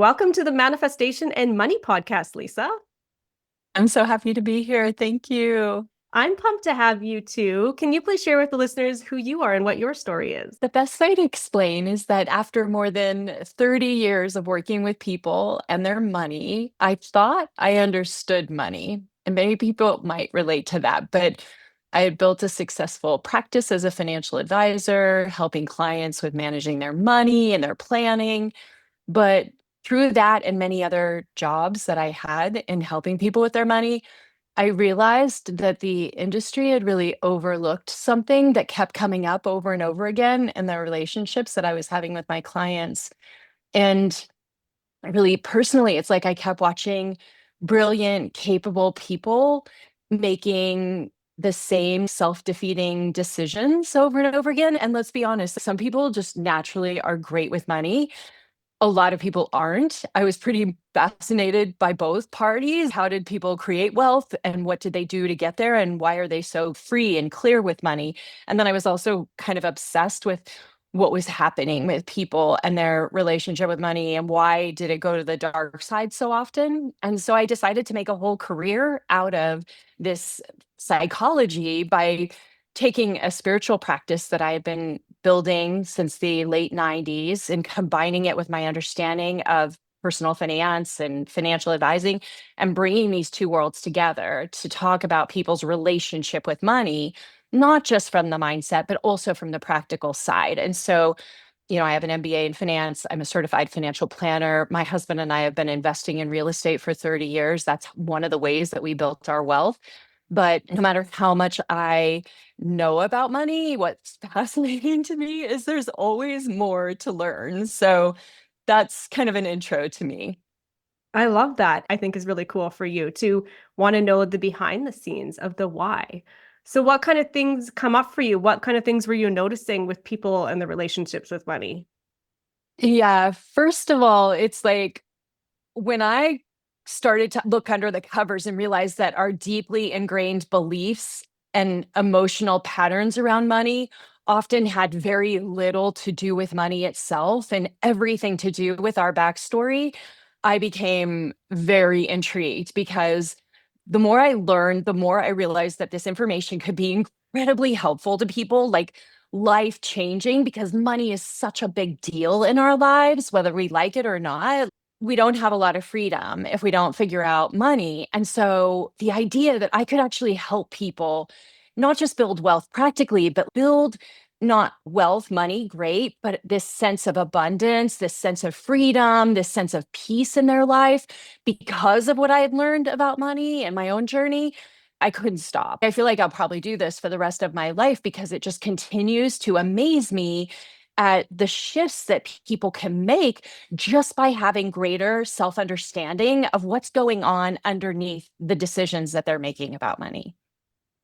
Welcome to the Manifestation and Money podcast, Lisa. I'm so happy to be here. Thank you. I'm pumped to have you too. Can you please share with the listeners who you are and what your story is? The best way to explain is that after more than 30 years of working with people and their money, I thought I understood money. And many people might relate to that, but I had built a successful practice as a financial advisor, helping clients with managing their money and their planning. But through that and many other jobs that I had in helping people with their money, I realized that the industry had really overlooked something that kept coming up over and over again in the relationships that I was having with my clients. And really personally, it's like I kept watching brilliant, capable people making the same self-defeating decisions over and over again. And let's be honest, some people just naturally are great with money. A lot of people aren't. I was pretty fascinated by both parties. How did people create wealth and what did they do to get there? And why are they so free and clear with money? And then I was also kind of obsessed with what was happening with people and their relationship with money and why did it go to the dark side so often? And so I decided to make a whole career out of this psychology by taking a spiritual practice that I had been building since the late 90s and combining it with my understanding of personal finance and financial advising and bringing these two worlds together to talk about people's relationship with money, not just from the mindset, but also from the practical side. And so, I have an MBA in finance. I'm a certified financial planner. My husband and I have been investing in real estate for 30 years. That's one of the ways that we built our wealth. But no matter how much I know about money, what's fascinating to me is there's always more to learn. So that's kind of an intro to me. I love that. I think is really cool for you to want to know the behind the scenes of the why. So, what kind of things come up for you? What kind of things were you noticing with people and the relationships with money? Yeah, first of all, it's like when I started to look under the covers and realize that our deeply ingrained beliefs and emotional patterns around money often had very little to do with money itself and everything to do with our backstory, I became very intrigued because the more I learned, the more I realized that this information could be incredibly helpful to people, like life changing, because money is such a big deal in our lives, whether we like it or not. We don't have a lot of freedom if we don't figure out money. And so the idea that I could actually help people not just build wealth practically, but build not wealth, money, great, but this sense of abundance, this sense of freedom, this sense of peace in their life because of what I had learned about money and my own journey. I couldn't stop. I feel like I'll probably do this for the rest of my life because it just continues to amaze me at the shifts that people can make just by having greater self understanding of what's going on underneath the decisions that they're making about money.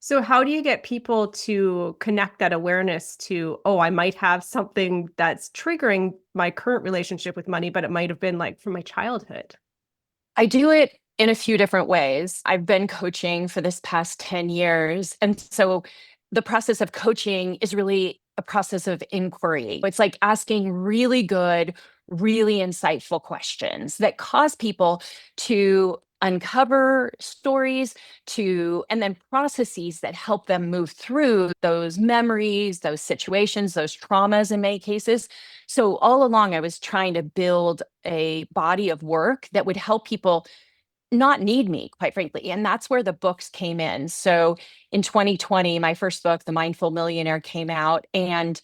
So, how do you get people to connect that awareness to, oh, I might have something that's triggering my current relationship with money, but it might have been like from my childhood? I do it in a few different ways. I've been coaching for this past 10 years. And so the process of coaching is really a process of inquiry. It's like asking really good, really insightful questions that cause people to uncover stories and then processes that help them move through those memories, those situations, those traumas in many cases. So all along, I was trying to build a body of work that would help people not need me, quite frankly. And that's where the books came in. So in 2020, my first book, The Mindful Millionaire, came out, and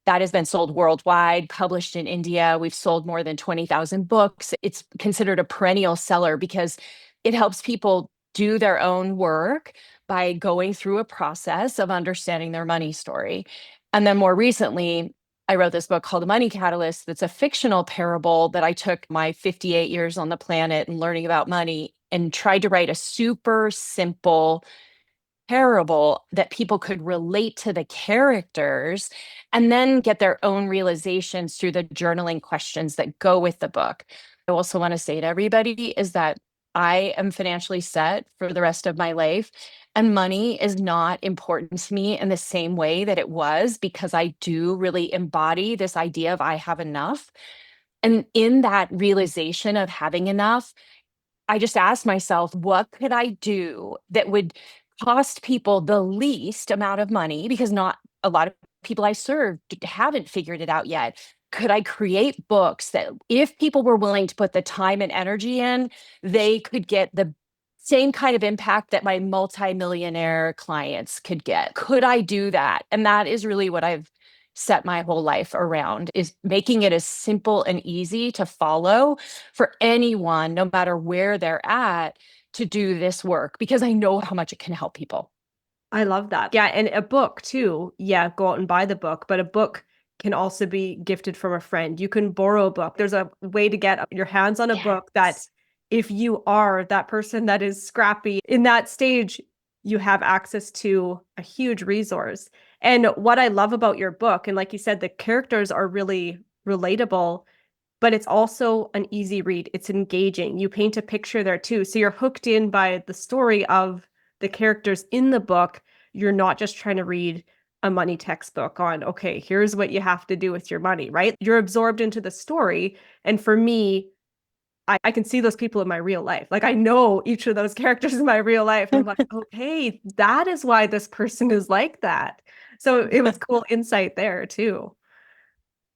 that has been sold worldwide, published in India. We've sold more than 20,000 books. It's considered a perennial seller because it helps people do their own work by going through a process of understanding their money story. And then more recently, I wrote this book called The Money Catalyst. That's a fictional parable that I took my 58 years on the planet and learning about money and tried to write a super simple parable that people could relate to the characters and then get their own realizations through the journaling questions that go with the book. I also want to say to everybody is that I am financially set for the rest of my life. And money is not important to me in the same way that it was because I do really embody this idea of I have enough. And in that realization of having enough, I just asked myself, what could I do that would cost people the least amount of money? Because not a lot of people I serve haven't figured it out yet. Could I create books that, if people were willing to put the time and energy in, they could get the same kind of impact that my multimillionaire clients could get? Could I do that? And that is really what I've set my whole life around, is making it as simple and easy to follow for anyone, no matter where they're at, to do this work, because I know how much it can help people. I love that. Yeah, and a book too. Yeah, go out and buy the book, but a book can also be gifted from a friend. You can borrow a book. There's a way to get your hands on a book that Yes. if you are that person that is scrappy in that stage, you have access to a huge resource. And what I love about your book, and like you said, the characters are really relatable, but it's also an easy read. It's engaging. You paint a picture there too. So you're hooked in by the story of the characters in the book. You're not just trying to read a money textbook on, okay, here's what you have to do with your money, right? You're absorbed into the story. And for me, I can see those people in my real life. Like I know each of those characters in my real life. And I'm like, okay, that is why this person is like that. So it was cool insight there too.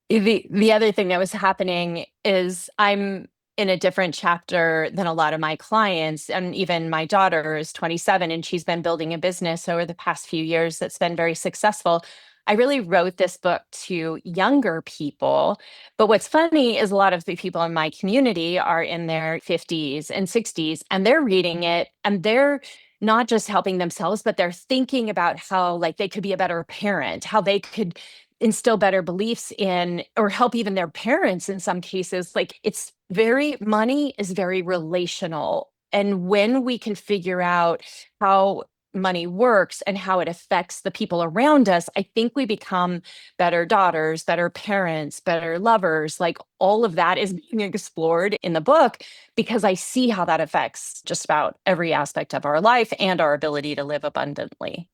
The other thing that was happening is I'm in a different chapter than a lot of my clients. And even my daughter is 27 and she's been building a business over the past few years that's been very successful. I really wrote this book to younger people. But what's funny is a lot of the people in my community are in their 50s and 60s, and they're reading it and they're not just helping themselves, but they're thinking about how like they could be a better parent, how they could instill better beliefs in, or help even their parents in some cases. Like it's very, money is very relational. And when we can figure out how money works and how it affects the people around us, I think we become better daughters, better parents, better lovers. Like all of that is being explored in the book because I see how that affects just about every aspect of our life and our ability to live abundantly.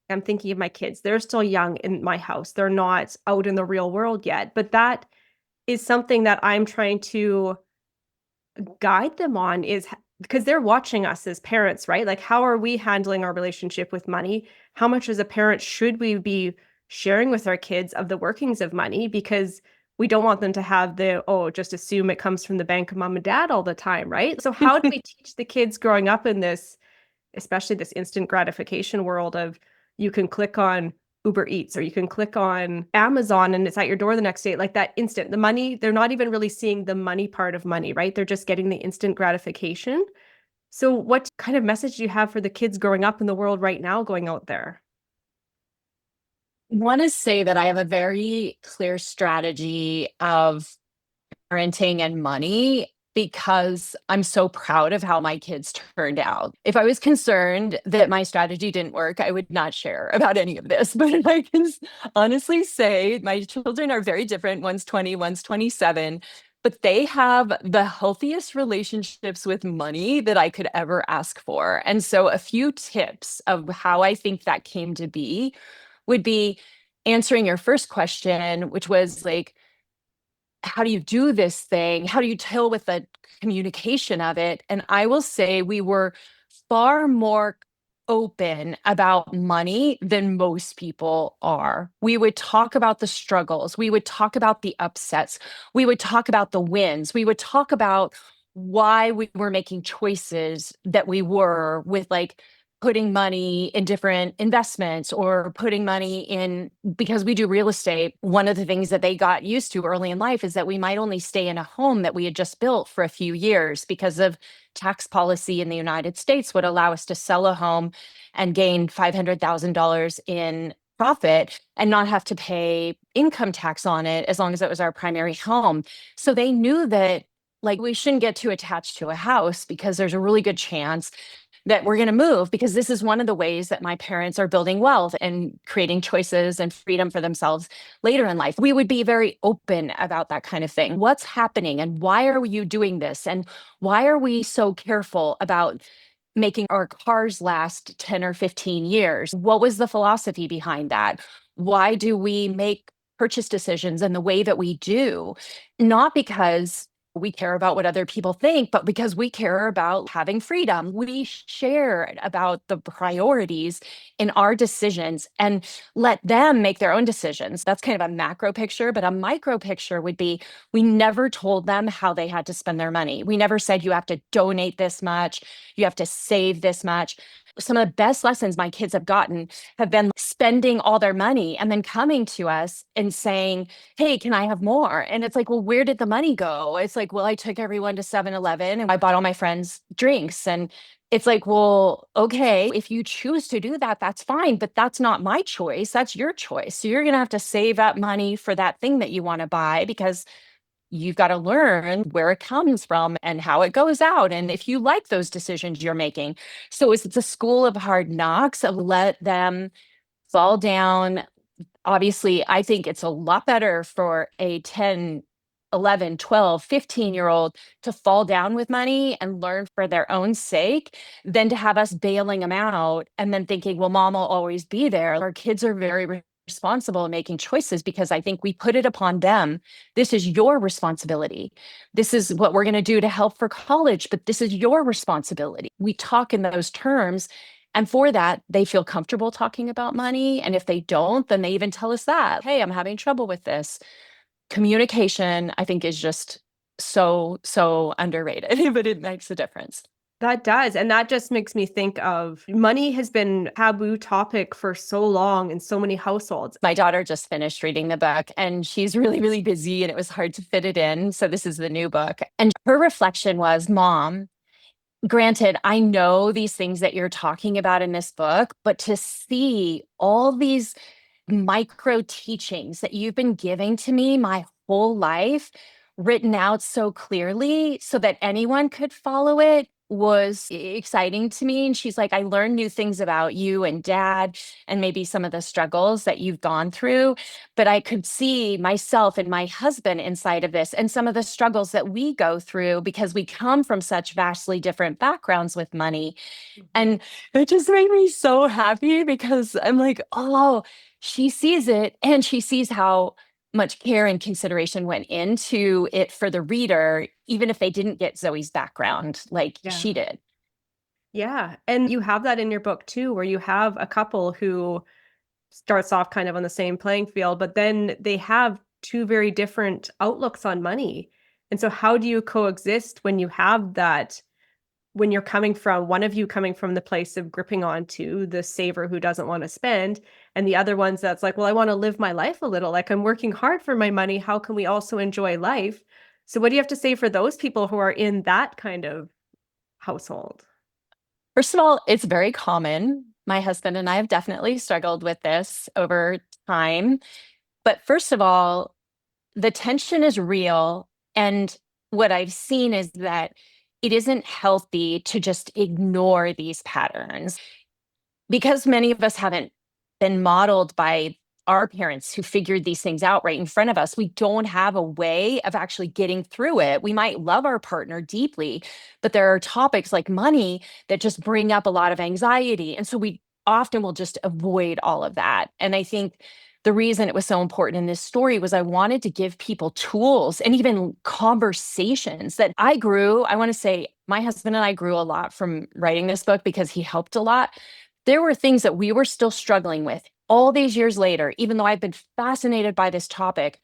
I'm thinking of my kids. They're still young in my house. They're not out in the real world yet. But that is something that I'm trying to guide them on is because they're watching us as parents, right? Like, how are we handling our relationship with money? How much as a parent should we be sharing with our kids of the workings of money? Because we don't want them to have the, oh, just assume it comes from the bank of mom and dad all the time, right? So, how do we teach the kids growing up in this, especially this instant gratification world of you can click on Uber Eats or you can click on Amazon and it's at your door the next day, like that instant, the money, they're not even really seeing the money part of money, right? They're just getting the instant gratification. So, what kind of message do you have for the kids growing up in the world right now going out there? Want to say that I have a very clear strategy of parenting and money because I'm so proud of how my kids turned out. If I was concerned that my strategy didn't work, I would not share about any of this. But I can honestly say my children are very different. One's 20, one's 27, but they have the healthiest relationships with money that I could ever ask for. And so, a few tips of how I think that came to be would be answering your first question, which was like, how do you do this thing? How do you deal with the communication of it? And I will say we were far more open about money than most people are. We would talk about the struggles, we would talk about the upsets, we would talk about the wins, we would talk about why we were making choices that we were with, like putting money in different investments or putting money in, because we do real estate. One of the things that they got used to early in life is that we might only stay in a home that we had just built for a few years because of tax policy in the United States would allow us to sell a home and gain $500,000 in profit and not have to pay income tax on it as long as it was our primary home. So they knew that like we shouldn't get too attached to a house because there's a really good chance that we're going to move, because this is one of the ways that my parents are building wealth and creating choices and freedom for themselves later in life. We would be very open about that kind of thing. What's happening and why are you doing this? And why are we so careful about making our cars last 10 or 15 years? What was the philosophy behind that? Why do we make purchase decisions and the way that we do, not because we care about what other people think, but because we care about having freedom. We share about the priorities in our decisions and let them make their own decisions. That's kind of a macro picture, but a micro picture would be we never told them how they had to spend their money. We never said you have to donate this much, you have to save this much. Some of the best lessons my kids have gotten have been spending all their money and then coming to us and saying, hey, can I have more? And it's like, well, where did the money go? It's like, well, I took everyone to 7-Eleven and I bought all my friends drinks. And it's like, well, okay, if you choose to do that, that's fine, but that's not my choice. That's your choice. So you're going to have to save up money for that thing that you want to buy because you've got to learn where it comes from and how it goes out. And if you like those decisions you're making. So it's a school of hard knocks of let them fall down. Obviously, I think it's a lot better for a 10, 11, 12, 15-year-old to fall down with money and learn for their own sake than to have us bailing them out and then thinking, well, mom will always be there. Our kids are very responsible in making choices because I think we put it upon them. This is your responsibility. This is what we're going to do to help for college, but this is your responsibility. We talk in those terms. And for that, they feel comfortable talking about money. And if they don't, then they even tell us that, hey, I'm having trouble with this. Communication, I think, is just so underrated, but it makes a difference. That does. And that just makes me think of money has been a taboo topic for so long in so many households. My daughter just finished reading the book and she's really busy and it was hard to fit it in. So this is the new book. And her reflection was, Mom, granted, I know these things that you're talking about in this book, but to see all these micro teachings that you've been giving to me my whole life, written out so clearly so that anyone could follow it was exciting to me. And she's like, I learned new things about you and dad and maybe some of the struggles that you've gone through. But I could see myself and my husband inside of this and some of the struggles that we go through because we come from such vastly different backgrounds with money. And it just made me so happy because I'm like, oh, she sees it and she sees how much care and consideration went into it for the reader, even if they didn't get Zoe's background like Yeah. she did. Yeah. And you have that in your book too, where you have a couple who starts off kind of on the same playing field, but then they have two very different outlooks on money. And so how do you coexist when you have that, when you're coming from one of you coming from the place of gripping onto the saver who doesn't want to spend, and the other one's that's like, well, I want to live my life a little, like I'm working hard for my money. How can we also enjoy life? So what do you have to say for those people who are in that kind of household? First of all, it's very common. My husband and I have definitely struggled with this over time. But first of all, the tension is real. And what I've seen is that it isn't healthy to just ignore these patterns because many of us haven't been modeled by our parents who figured these things out right in front of us. We don't have a way of actually getting through it. We might love our partner deeply, but there are topics like money that just bring up a lot of anxiety. And so we often will just avoid all of that. And I think the reason it was so important in this story was I wanted to give people tools and even conversations that I want to say my husband and I grew a lot from writing this book because he helped a lot. There were things that we were still struggling with all these years later, even though I've been fascinated by this topic.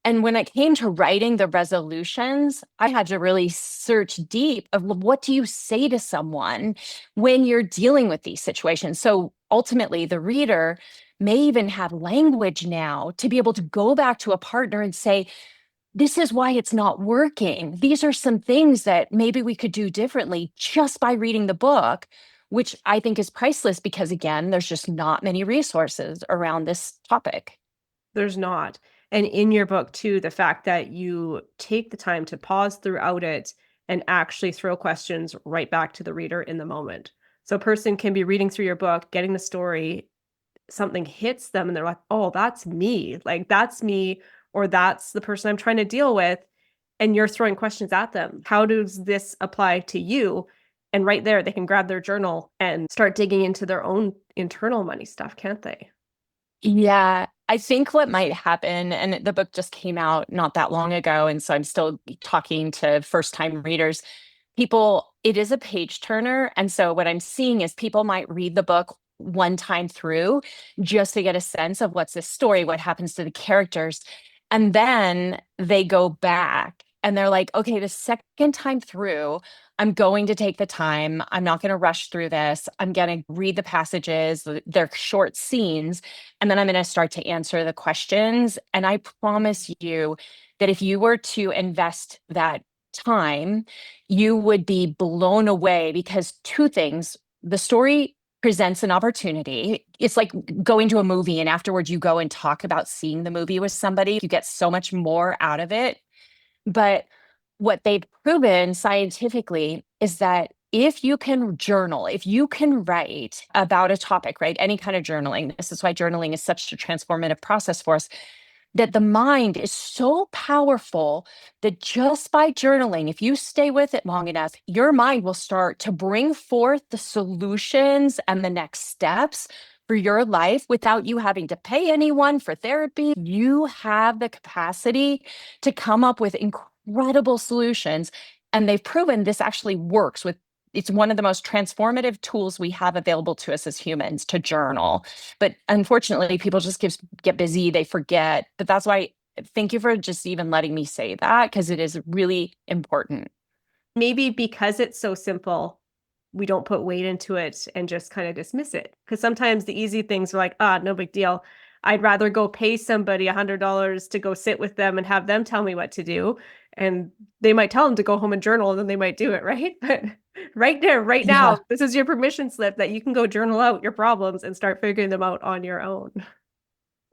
And when it came to writing the resolutions, I had to really search deep of what do you say to someone when you're dealing with these situations? So ultimately, the reader may even have language now to be able to go back to a partner and say, this is why it's not working. These are some things that maybe we could do differently just by reading the book, which I think is priceless because, again, there's just not many resources around this topic. There's not. And in your book too, the fact that you take the time to pause throughout it and actually throw questions right back to the reader in the moment. So a person can be reading through your book, getting the story, something hits them and they're like, "Oh, that's me. Like that's me or that's the person I'm trying to deal with." And you're throwing questions at them. How does this apply to you? And right there, they can grab their journal and start digging into their own internal money stuff, can't they? Yeah. I think what might happen, and the book just came out not that long ago, and so I'm still talking to first time readers. People, it is a page turner. And so what I'm seeing is people might read the book one time through just to get a sense of what's the story, what happens to the characters. And then they go back and they're like, okay, the second time through, I'm going to take the time. I'm not going to rush through this. I'm going to read the passages, they're short scenes, and then I'm going to start to answer the questions. And I promise you that if you were to invest that time, you would be blown away because two things: the story presents an opportunity. It's like going to a movie and afterwards you go and talk about seeing the movie with somebody. You get so much more out of it. But what they've proven scientifically is that if you can journal, if you can write about a topic, right? Any kind of journaling, this is why journaling is such a transformative process for us, that the mind is so powerful that just by journaling, if you stay with it long enough, your mind will start to bring forth the solutions and the next steps for your life without you having to pay anyone for therapy. You have the capacity to come up with incredible solutions. And they've proven this actually works with, it's one of the most transformative tools we have available to us as humans to journal. But unfortunately, people just get busy, they forget. But that's why, thank you for just even letting me say that, because it is really important. Maybe because it's so simple, we don't put weight into it and just kind of dismiss it. Because sometimes the easy things are like, ah, no big deal. I'd rather go pay somebody $100 to go sit with them and have them tell me what to do. And they might tell them to go home and journal, and then they might do it, right? But right there, right now, Yeah. this is your permission slip that you can go journal out your problems and start figuring them out on your own.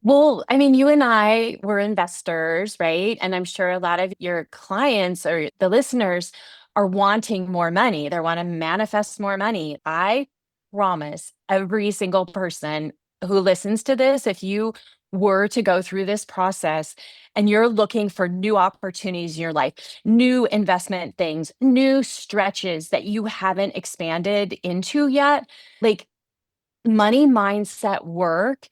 Well, I mean, you and I were investors, right? And I'm sure a lot of your clients or the listeners are wanting more money. They want to manifest more money. I promise every single person who listens to this, if you were to go through this process and you're looking for new opportunities in your life, new investment things, new stretches that you haven't expanded into yet, like money mindset work,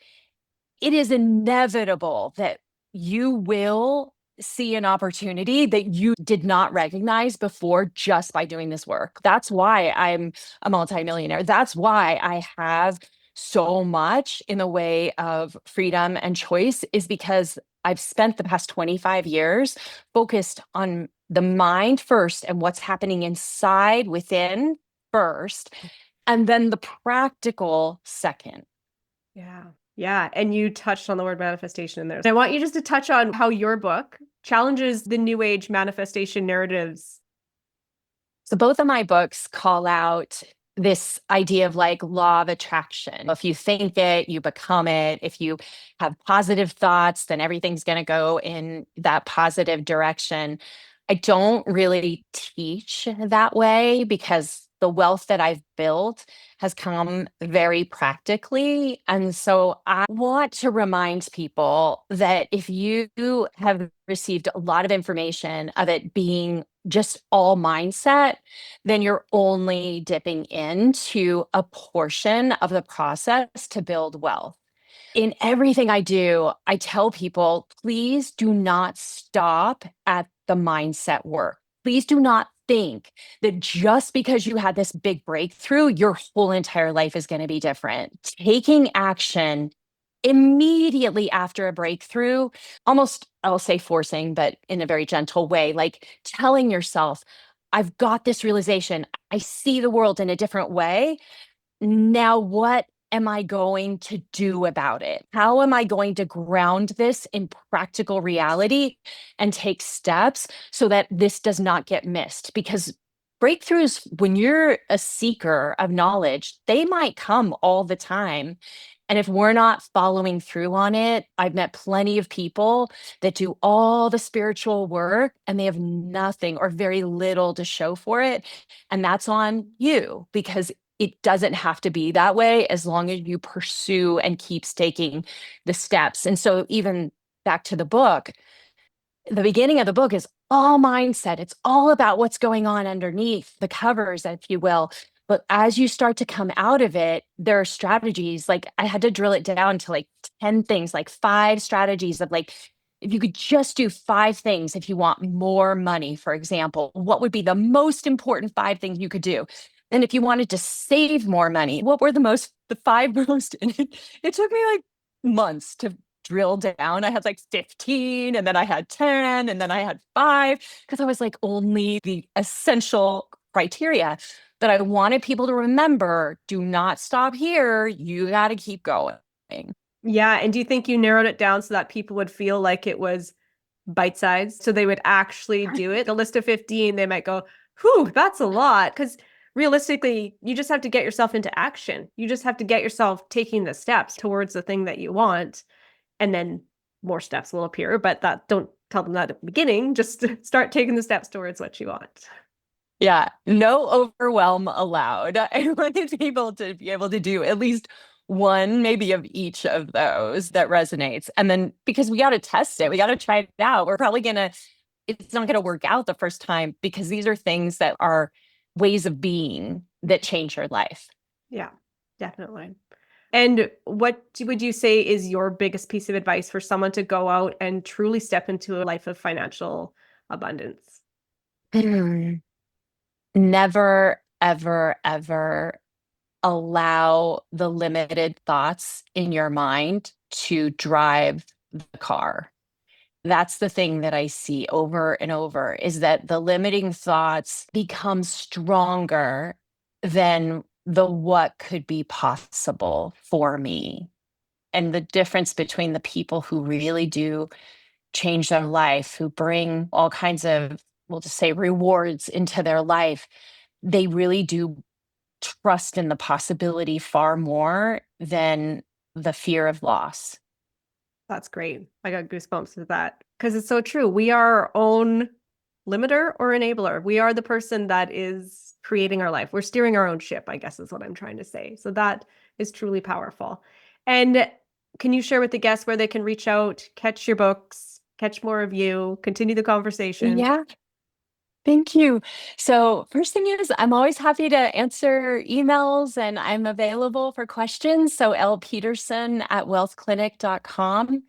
it is inevitable that you will see an opportunity that you did not recognize before just by doing this work. That's why I'm a multimillionaire. That's why I have so much in the way of freedom and choice, is because I've spent the past 25 years focused on the mind first and what's happening inside within first, and then the practical second. Yeah. Yeah. And you touched on the word manifestation in there. I want you just to touch on how your book challenges the new age manifestation narratives. So both of my books call out this idea of like law of attraction. If you think it, you become it. If you have positive thoughts, then everything's going to go in that positive direction. I don't really teach that way because the wealth that I've built has come very practically. And so I want to remind people that if you have received a lot of information of it being just all mindset, then you're only dipping into a portion of the process to build wealth. In everything I do, I tell people, please do not stop at the mindset work. Please do not think that just because you had this big breakthrough, your whole entire life is going to be different. Taking action immediately after a breakthrough, almost, I'll say forcing, but in a very gentle way, like telling yourself, I've got this realization. I see the world in a different way. Now, what am I going to do about it? How am I going to ground this in practical reality and take steps so that this does not get missed? Because breakthroughs, when you're a seeker of knowledge, they might come all the time. And if we're not following through on it, I've met plenty of people that do all the spiritual work and they have nothing or very little to show for it. And that's on you, because it doesn't have to be that way as long as you pursue and keep taking the steps. And so, even back to the book, the beginning of the book is all mindset. It's all about what's going on underneath the covers, if you will. But as you start to come out of it, there are strategies. Like I had to drill it down to like 10 things, like 5 strategies of like, if you could just do 5 things if you want more money, for example, what would be the most important 5 things you could do? And if you wanted to save more money, what were the 5 most? And it took me like months to drill down. I had like 15, and then I had 10, and then I had 5, because I was like only the essential criteria. But I wanted people to remember, do not stop here. You got to keep going. Yeah, and do you think you narrowed it down so that people would feel like it was bite sized so they would actually do it? A list of 15, they might go, whew, that's a lot. Because realistically, you just have to get yourself into action. You just have to get yourself taking the steps towards the thing that you want, and then more steps will appear. But that don't tell them that at the beginning. Just start taking the steps towards what you want. Yeah, no overwhelm allowed. I wanted people to be able to do at least one, maybe of each of those that resonates. And then because we got to test it, we got to try it out. It's not going to work out the first time because these are things that are ways of being that change your life. Yeah, definitely. And what would you say is your biggest piece of advice for someone to go out and truly step into a life of financial abundance? Never, ever, ever allow the limited thoughts in your mind to drive the car. That's the thing that I see over and over is that the limiting thoughts become stronger than the what could be possible for me. And the difference between the people who really do change their life, who bring all kinds of, we'll just say, rewards into their life, they really do trust in the possibility far more than the fear of loss. That's great. I got goosebumps with that because it's so true. We are our own limiter or enabler. We are the person that is creating our life. We're steering our own ship, I guess is what I'm trying to say. So that is truly powerful. And can you share with the guests where they can reach out, catch your books, catch more of you, continue the conversation? Yeah, thank you. So, first thing is, I'm always happy to answer emails and I'm available for questions. So, lpeterson@wealthclinic.com.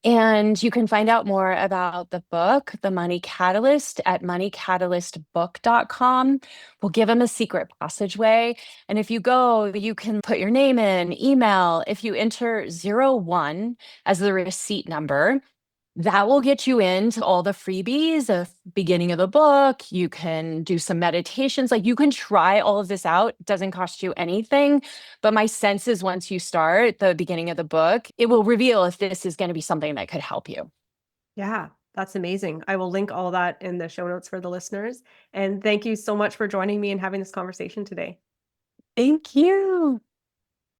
And you can find out more about the book, The Money Catalyst, at moneycatalystbook.com. We'll give them a secret passageway. And if you go, you can put your name in, email. If you enter 01 as the receipt number, that will get you into all the freebies of beginning of the book. You can do some meditations. Like you can try all of this out. It doesn't cost you anything. But my sense is once you start the beginning of the book, it will reveal if this is going to be something that could help you. Yeah, that's amazing. I will link all that in the show notes for the listeners. And thank you so much for joining me and having this conversation today. Thank you.